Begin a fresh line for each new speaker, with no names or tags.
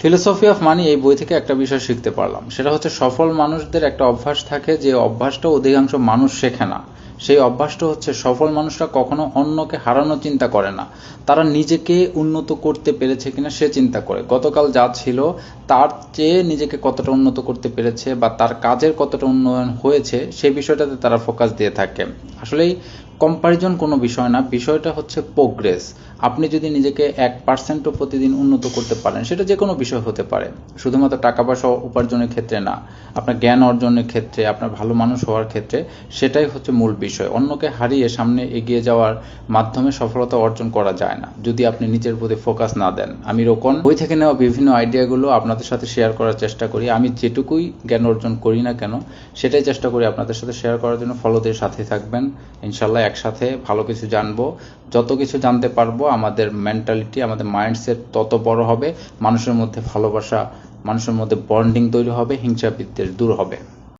Philosophy of money এই বই থেকে একটা বিষয় শিখতে পারলাম, সেটা হচ্ছে সফল মানুষদের একটা অভ্যাস থাকে, যে অভ্যাসটা অধিকাংশ মানুষ শেখে না। সেই অভ্যাসটা হচ্ছে সফল মানুষরা কখনো অন্যকে হারানোর চিন্তা করে না, তারা নিজেকে উন্নত করতে পেরেছে কিনা সে চিন্তা করে। গতকাল যা ছিল তার চেয়ে নিজেকে কতটা উন্নত করতে পেরেছে বা তার কাজের কতটা উন্নয়ন হয়েছে সেই বিষয়টাতে তারা ফোকাস দিয়ে থাকে। আসলেই কম্পারিজন কোনো বিষয় না, বিষয়টা হচ্ছে প্রোগ্রেস। আপনি যদি নিজেকে 1%ও প্রতিদিন উন্নত করতে পারেন, সেটা যে কোনো বিষয় হতে পারে, শুধুমাত্র টাকা পয়সা উপার্জনের ক্ষেত্রে না, আপনার জ্ঞান অর্জনের ক্ষেত্রে, আপনার ভালো মানুষ হওয়ার ক্ষেত্রে, সেটাই হচ্ছে মূল বিষয়। অন্যকে হারিয়ে সামনে এগিয়ে যাওয়ার মাধ্যমে সফলতা অর্জন করা যায় না যদি আপনি নিজের প্রতি ফোকাস না দেন। আমি রোকন বই থেকে নেওয়া বিভিন্ন আইডিয়াগুলো আপনাদের সাথে শেয়ার করার চেষ্টা করি। আমি যেটুকুই জ্ঞান অর্জন করি না কেন সেটাই চেষ্টা করি আপনাদের সাথে শেয়ার করার জন্য। ফলোদের সাথে থাকবেন, ইনশাল্লাহ একসাথে ভালো কিছু জানবো। যত কিছু জানতে পারবো আমাদের মেন্টালিটি, আমাদের মাইন্ডসেট তত বড় হবে, মানুষের মধ্যে ভালোবাসা, মানুষের মধ্যে বন্ডিং তৈরি হবে, হিংসা বিদ্বেষ দূর হবে।